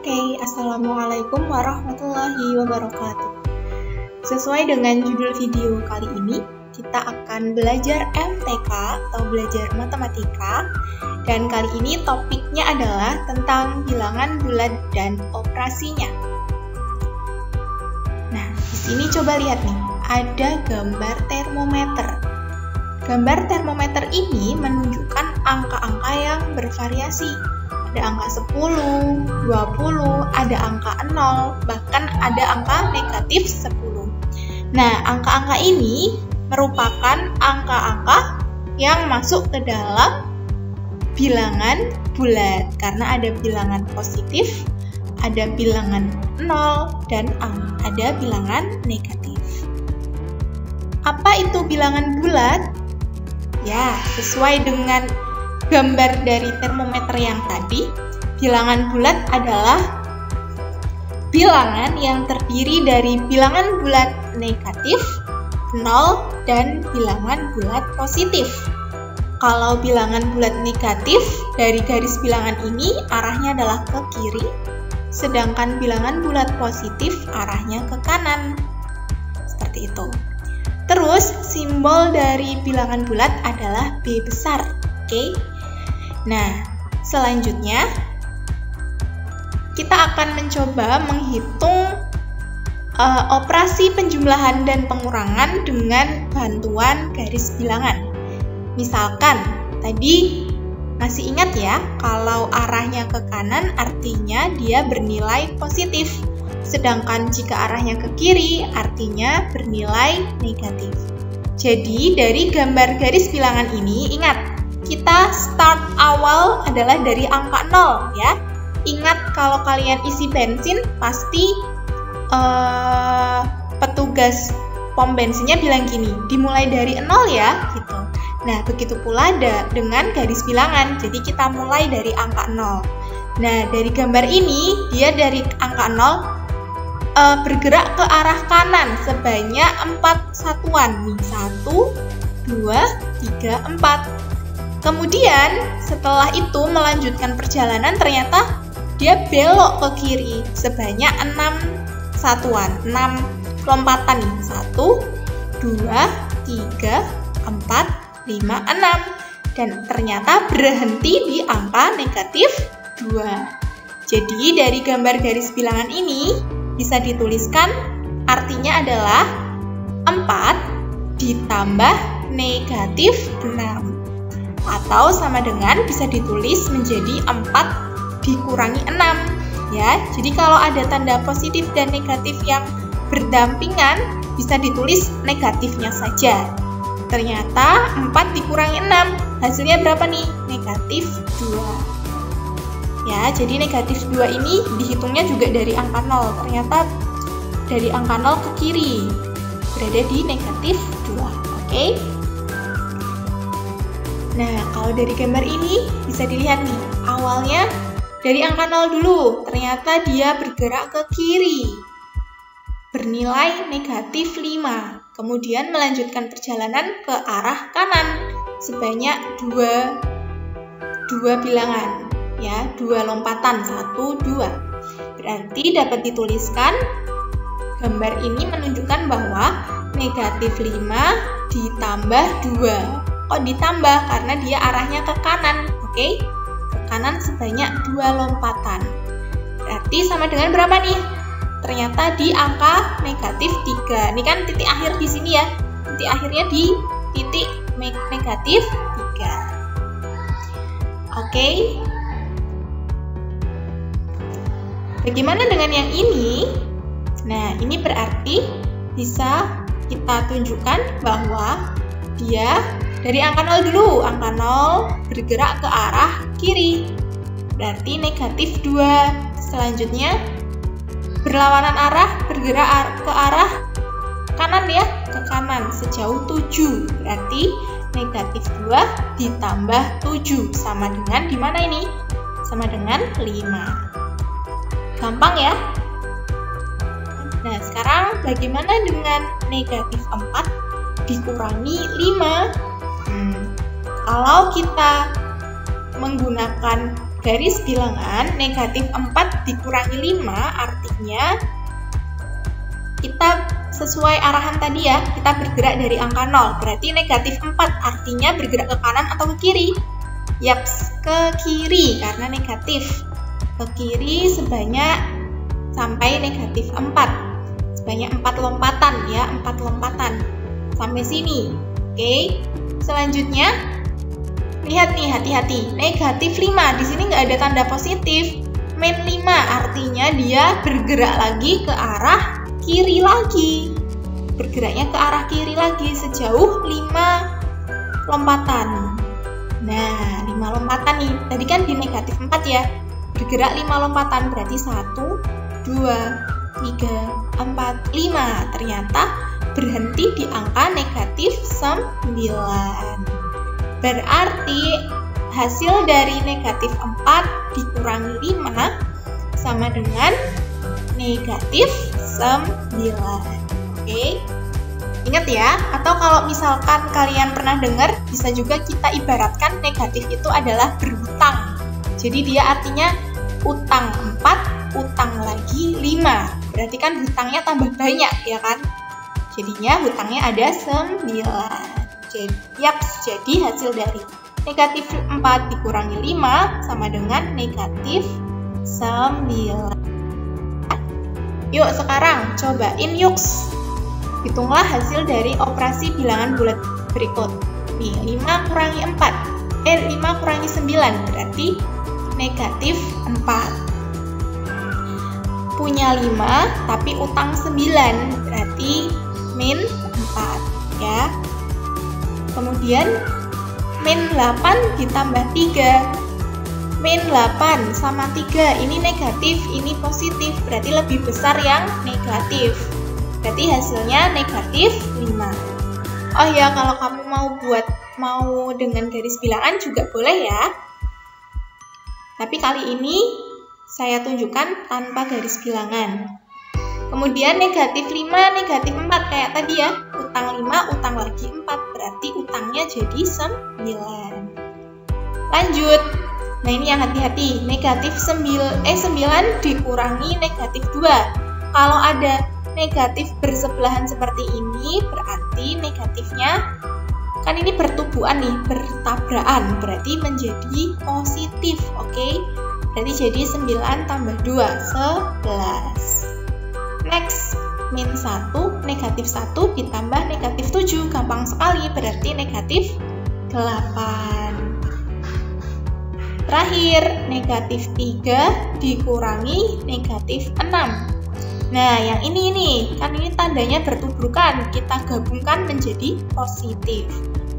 Oke, Assalamualaikum warahmatullahi wabarakatuh. Sesuai dengan judul video kali ini, kita akan belajar MTK atau belajar matematika. Dan kali ini topiknya adalah tentang bilangan bulat dan operasinya. Nah, di sini coba lihat nih, ada gambar termometer. Gambar termometer ini menunjukkan angka-angka yang bervariasi. Ada angka 10, 20, ada angka 0, bahkan ada angka negatif 10. Nah, angka-angka ini merupakan angka-angka yang masuk ke dalam bilangan bulat, karena ada bilangan positif, ada bilangan 0, dan ada bilangan negatif. Apa itu bilangan bulat? Ya, sesuai dengan gambar dari termometer yang tadi, bilangan bulat adalah bilangan yang terdiri dari bilangan bulat negatif, 0, dan bilangan bulat positif. Kalau bilangan bulat negatif, dari garis bilangan ini arahnya adalah ke kiri, sedangkan bilangan bulat positif arahnya ke kanan. Seperti itu. Terus, simbol dari bilangan bulat adalah B besar. Oke? Nah, selanjutnya kita akan mencoba menghitung operasi penjumlahan dan pengurangan dengan bantuan garis bilangan. Misalkan, tadi masih ingat ya, kalau arahnya ke kanan artinya dia bernilai positif, sedangkan jika arahnya ke kiri artinya bernilai negatif. Jadi, dari gambar garis bilangan ini, ingat, kita start awal adalah dari angka 0 ya. Ingat kalau kalian isi bensin pasti petugas pom bensinnya bilang gini, dimulai dari 0 ya gitu. Nah, begitu pula dengan garis bilangan. Jadi kita mulai dari angka 0. Nah, dari gambar ini dia dari angka 0 bergerak ke arah kanan sebanyak 4 satuan. Nih, 1, 2, 3, 4. Kemudian setelah itu melanjutkan perjalanan ternyata dia belok ke kiri sebanyak 6 satuan, 6 lompatan nih. 1, 2, 3, 4, 5, 6. Dan ternyata berhenti di angka negatif 2. Jadi dari gambar garis bilangan ini bisa dituliskan artinya adalah 4 ditambah negatif 6. Atau sama dengan bisa ditulis menjadi 4 dikurangi 6 ya. Jadi kalau ada tanda positif dan negatif yang berdampingan bisa ditulis negatifnya saja. Ternyata 4 dikurangi 6 hasilnya berapa nih? Negatif 2 ya. Jadi negatif 2 ini dihitungnya juga dari angka 0. Ternyata dari angka 0 ke kiri berada di negatif 2. Oke? Nah, kalau dari gambar ini bisa dilihat nih, awalnya dari angka 0 dulu, ternyata dia bergerak ke kiri, bernilai negatif 5. Kemudian melanjutkan perjalanan ke arah kanan, sebanyak 2 bilangan, ya, 2 lompatan, 1, 2. Berarti dapat dituliskan, gambar ini menunjukkan bahwa negatif 5 ditambah 2. Oh, ditambah karena dia arahnya ke kanan, oke? Ke kanan sebanyak 2 lompatan. Berarti sama dengan berapa nih? Ternyata di angka negatif 3. Ini kan titik akhir di sini ya. Titik akhirnya di titik negatif 3. Oke? Bagaimana dengan yang ini? Nah, ini berarti bisa kita tunjukkan bahwa dia dari angka 0 dulu, angka 0 bergerak ke arah kiri, berarti negatif 2. Selanjutnya, berlawanan arah, bergerak ke arah kanan ya, ke kanan sejauh 7, berarti negatif 2 ditambah 7, sama dengan di mana ini? Sama dengan 5. Gampang ya? Nah, sekarang bagaimana dengan negatif 4 dikurangi 5? Kalau kita menggunakan garis bilangan negatif 4 dikurangi 5 artinya kita sesuai arahan tadi ya, kita bergerak dari angka 0. Berarti negatif 4 artinya bergerak ke kanan atau ke kiri? Yaps, ke kiri karena negatif. Ke kiri sebanyak sampai negatif 4. Sebanyak 4 lompatan ya, 4 lompatan. Sampai sini. Oke. Selanjutnya lihat nih, hati-hati. Negatif 5, di sini nggak ada tanda positif. Min 5 artinya dia bergerak lagi ke arah kiri lagi. Bergeraknya ke arah kiri lagi sejauh 5 lompatan. Nah, 5 lompatan nih. Tadi kan di negatif 4 ya. Bergerak 5 lompatan berarti 1, 2, 3, 4, 5. Ternyata berhenti di angka negatif 9. Berarti hasil dari negatif 4 dikurangi 5 sama dengan negatif 9. Oke. Ingat ya, atau kalau misalkan kalian pernah dengar, bisa juga kita ibaratkan negatif itu adalah berhutang. Jadi dia artinya utang 4, utang lagi 5. Berarti kan hutangnya tambah banyak ya kan? Jadinya hutangnya ada 9. Jadi hasil dari negatif 4 dikurangi 5 sama dengan negatif 9. Yuk sekarang cobain yuk. Hitunglah hasil dari operasi bilangan bulat berikut. Nih, 5 kurangi 5 kurangi 9 berarti negatif 4. Punya 5 tapi utang 9 berarti min 4 ya. Kemudian min 8 ditambah 3. Min 8 sama 3 ini negatif, ini positif, berarti lebih besar yang negatif. Berarti hasilnya negatif 5. Oh ya, kalau kamu mau dengan garis bilangan juga boleh ya. Tapi kali ini saya tunjukkan tanpa garis bilangan. Kemudian negatif 5, negatif 4 kayak tadi ya. Utang 5, utang lagi 4. Berarti utangnya jadi 9. Lanjut. Nah ini yang hati-hati. Negatif 9 dikurangi negatif 2. Kalau ada negatif bersebelahan seperti ini, berarti negatifnya kan ini bertubuhan nih, bertabrakan. Berarti menjadi positif. Oke. Berarti jadi 9 tambah 2, 11. Next, min 1, negatif 1 ditambah negatif 7. Gampang sekali, berarti negatif 8. Terakhir, negatif 3 dikurangi negatif 6. Nah, yang ini kan ini tandanya bertuburkan. Kita gabungkan menjadi positif.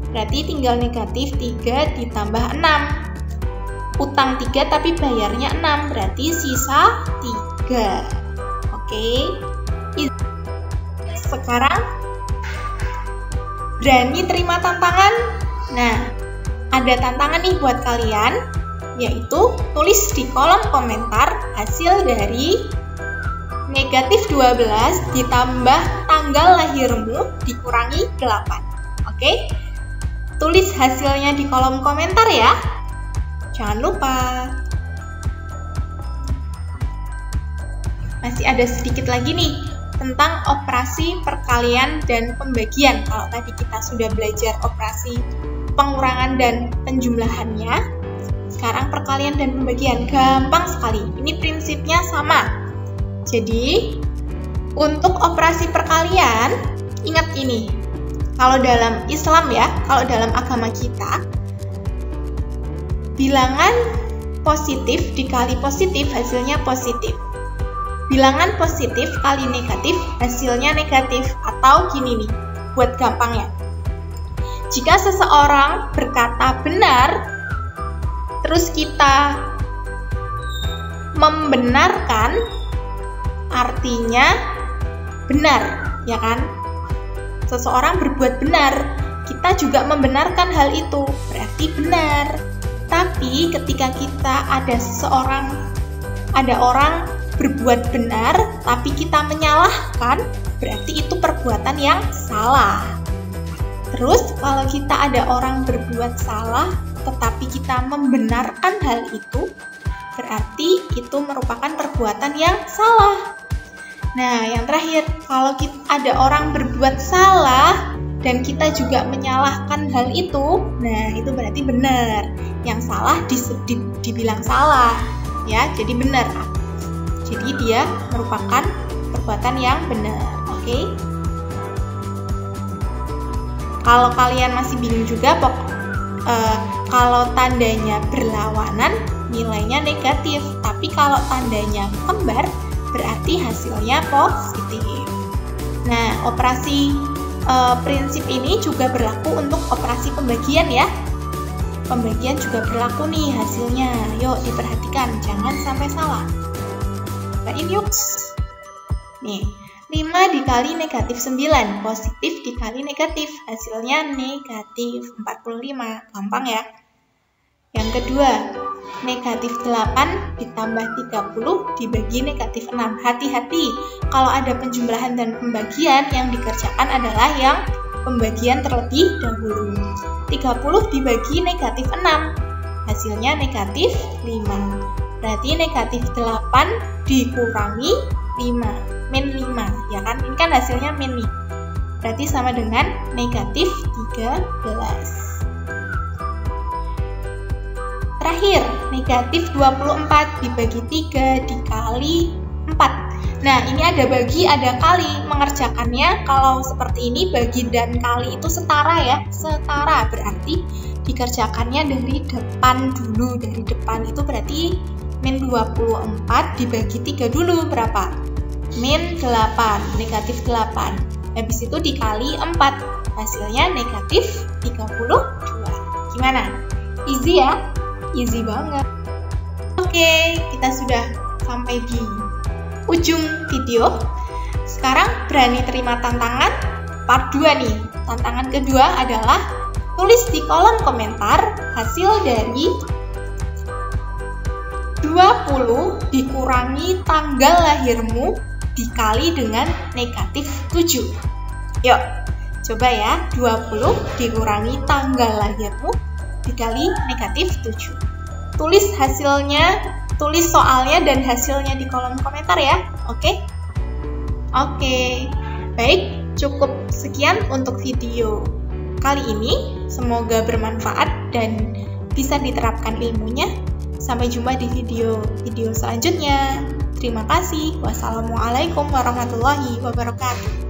Berarti tinggal negatif 3 ditambah 6. Utang 3 tapi bayarnya 6, berarti sisa 3. Oke, sekarang berani terima tantangan? Nah, ada tantangan nih buat kalian, yaitu tulis di kolom komentar hasil dari negatif 12 ditambah tanggal lahirmu dikurangi 8. Oke, tulis hasilnya di kolom komentar ya. Jangan lupa. Masih ada sedikit lagi nih tentang operasi perkalian dan pembagian. Kalau tadi kita sudah belajar operasi pengurangan dan penjumlahannya, sekarang perkalian dan pembagian. Gampang sekali, ini prinsipnya sama. Jadi, untuk operasi perkalian, ingat ini. Kalau dalam Islam ya, kalau dalam agama kita, bilangan positif dikali positif hasilnya positif. Bilangan positif kali negatif hasilnya negatif. Atau gini nih, buat gampangnya. Jika seseorang berkata benar, terus kita membenarkan, artinya benar, ya kan? Seseorang berbuat benar, kita juga membenarkan hal itu, berarti benar. Tapi ketika ada orang berbuat benar, tapi kita menyalahkan, berarti itu perbuatan yang salah. Terus kalau kita ada orang berbuat salah, tetapi kita membenarkan hal itu, berarti itu merupakan perbuatan yang salah. Nah, yang terakhir, kalau ada orang berbuat salah dan kita juga menyalahkan hal itu, nah itu berarti benar. Yang salah dibilang salah, ya, jadi benar. Jadi dia merupakan perbuatan yang benar, oke? Kalau kalian masih bingung juga, kalau tandanya berlawanan, nilainya negatif. Tapi kalau tandanya kembar, berarti hasilnya positif. Nah, operasi prinsip ini juga berlaku untuk operasi pembagian ya. Pembagian juga berlaku nih hasilnya. Yuk diperhatikan, jangan sampai salah. Baik yuk. Nih, 5 dikali negatif 9, positif dikali negatif, hasilnya negatif 45, gampang ya. Yang kedua, negatif 8 ditambah 30 dibagi negatif 6. Hati-hati, kalau ada penjumlahan dan pembagian, yang dikerjakan adalah yang pembagian terlebih dahulu. 30 dibagi negatif 6, hasilnya negatif 5. Berarti negatif 8 dikurangi 5, min 5, ya kan? Ini kan hasilnya min nih. Berarti sama dengan negatif 13. Terakhir, negatif 24 dibagi 3 dikali 4. Nah, ini ada bagi, ada kali. Mengerjakannya kalau seperti ini, bagi dan kali itu setara ya. Setara, berarti dikerjakannya dari depan dulu. Dari depan itu berarti min 24 dibagi 3 dulu berapa? Min 8, negatif 8. Habis itu dikali 4, hasilnya negatif 32. Gimana? Easy ya? Easy banget. Oke, kita sudah sampai di ujung video. Sekarang berani terima tantangan part 2 nih. Tantangan kedua adalah tulis di kolom komentar hasil dari 20 dikurangi tanggal lahirmu dikali dengan negatif 7. Yuk, coba ya, 20 dikurangi tanggal lahirmu dikali negatif 7. Tulis hasilnya, tulis soalnya dan hasilnya di kolom komentar ya, oke? Oke, baik, cukup sekian untuk video kali ini. Semoga bermanfaat dan bisa diterapkan ilmunya. Sampai jumpa di video selanjutnya. Terima kasih. Wassalamualaikum warahmatullahi wabarakatuh.